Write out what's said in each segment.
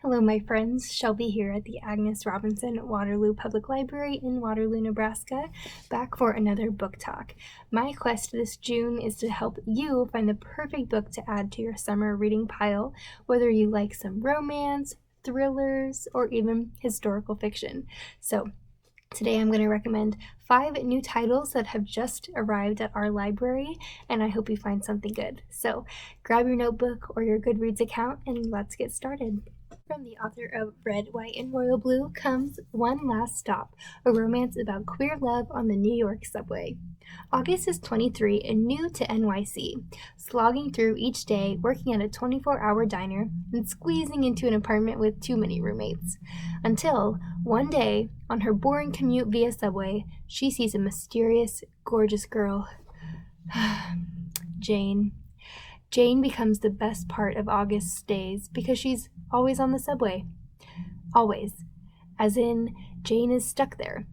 Hello, my friends. Shelby here at the Agnes Robinson Waterloo Public Library in Waterloo, Nebraska, back for another book talk. My quest this June is to help you find the perfect book to add to your summer reading pile, whether you like some romance, thrillers, or even historical fiction. So, today I'm going to recommend 5 new titles that have just arrived at our library, and I hope you find something good. So, grab your notebook or your Goodreads account and let's get started. From the author of Red, White, and Royal Blue comes One Last Stop, a romance about queer love on the New York subway. August is 23 and new to NYC, slogging through each day, working at a 24-hour diner, and squeezing into an apartment with too many roommates. Until, one day, on her boring commute via subway, she sees a mysterious, gorgeous girl. Jane. Jane becomes the best part of August's days because she's always on the subway. Always. As in, Jane is stuck there,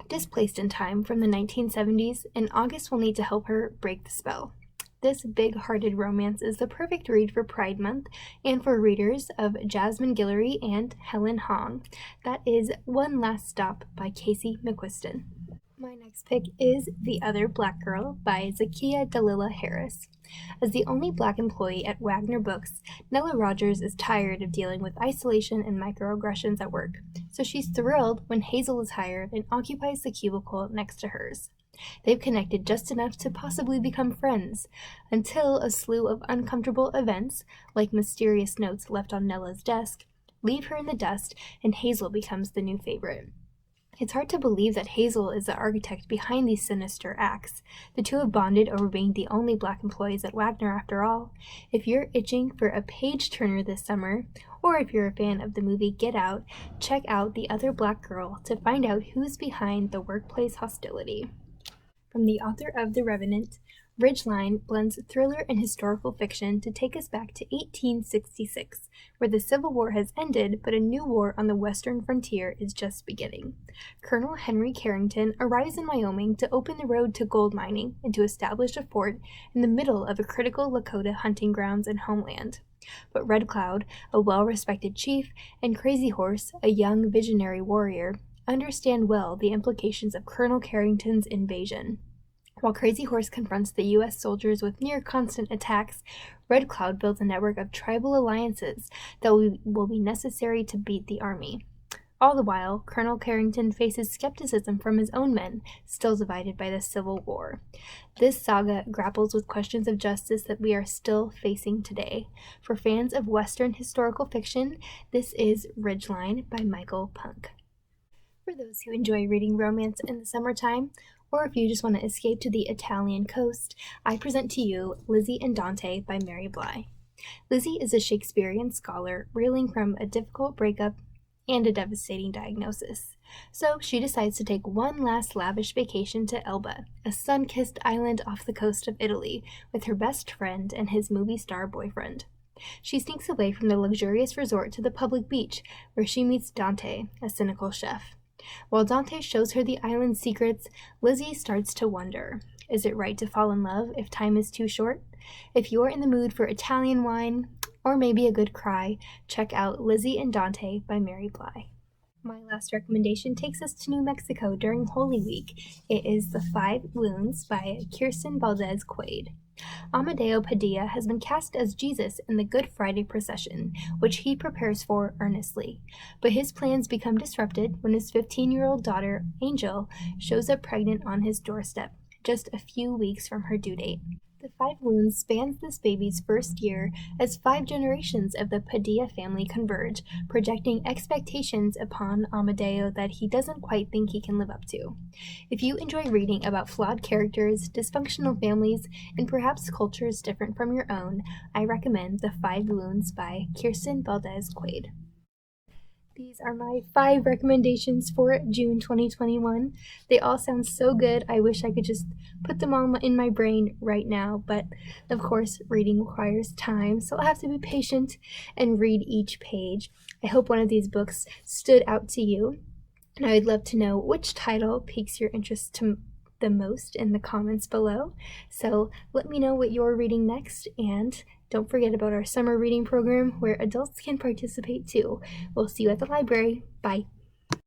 displaced in time from the 1970s, and August will need to help her break the spell. This big-hearted romance is the perfect read for Pride Month and for readers of Jasmine Guillory and Helen Hong. That is One Last Stop by Casey McQuiston. My next pick is The Other Black Girl by Zakiyah Dalila Harris. As the only Black employee at Wagner Books, Nella Rogers is tired of dealing with isolation and microaggressions at work, so she's thrilled when Hazel is hired and occupies the cubicle next to hers. They've connected just enough to possibly become friends, until a slew of uncomfortable events, like mysterious notes left on Nella's desk, leave her in the dust, and Hazel becomes the new favorite. It's hard to believe that Hazel is the architect behind these sinister acts. The two have bonded over being the only Black employees at Wagner after all. If you're itching for a page-turner this summer, or if you're a fan of the movie Get Out, check out The Other Black Girl to find out who's behind the workplace hostility. From the author of The Revenant, Ridgeline blends thriller and historical fiction to take us back to 1866, where the Civil War has ended, but a new war on the western frontier is just beginning. Colonel Henry Carrington arrives in Wyoming to open the road to gold mining and to establish a fort in the middle of a critical Lakota hunting grounds and homeland. But Red Cloud, a well-respected chief, and Crazy Horse, a young visionary warrior, understand well the implications of Colonel Carrington's invasion. While Crazy Horse confronts the U.S. soldiers with near-constant attacks, Red Cloud builds a network of tribal alliances that will be necessary to beat the army. All the while, Colonel Carrington faces skepticism from his own men, still divided by the Civil War. This saga grapples with questions of justice that we are still facing today. For fans of Western historical fiction, this is Ridgeline by Michael Punke. For those who enjoy reading romance in the summertime, or if you just want to escape to the Italian coast, I present to you Lizzie and Dante by Mary Bly. Lizzie is a Shakespearean scholar reeling from a difficult breakup and a devastating diagnosis. So she decides to take one last lavish vacation to Elba, a sun-kissed island off the coast of Italy, with her best friend and his movie star boyfriend. She sneaks away from the luxurious resort to the public beach, where she meets Dante, a cynical chef. While Dante shows her the island's secrets, Lizzie starts to wonder, is it right to fall in love if time is too short? If you're in the mood for Italian wine, or maybe a good cry, check out Lizzie and Dante by Mary Bly. My last recommendation takes us to New Mexico during Holy Week. It is The Five Wounds by Kirsten Valdez Quade. Amadeo Padilla has been cast as Jesus in the Good Friday procession, which he prepares for earnestly. But his plans become disrupted when his 15-year-old daughter, Angel, shows up pregnant on his doorstep, just a few weeks from her due date. The Five Wounds spans this baby's first year as 5 generations of the Padilla family converge, projecting expectations upon Amadeo that he doesn't quite think he can live up to. If you enjoy reading about flawed characters, dysfunctional families, and perhaps cultures different from your own, I recommend The Five Wounds by Kirsten Valdez Quade. These are my 5 recommendations for June 2021. They all sound so good, I wish I could just put them all in my brain right now, but of course reading requires time, so I'll have to be patient and read each page. I hope one of these books stood out to you, and I would love to know which title piques your interest the most in the comments below. So let me know what you're reading next, and Don't forget about our summer reading program where adults can participate too. We'll see you at the library. Bye.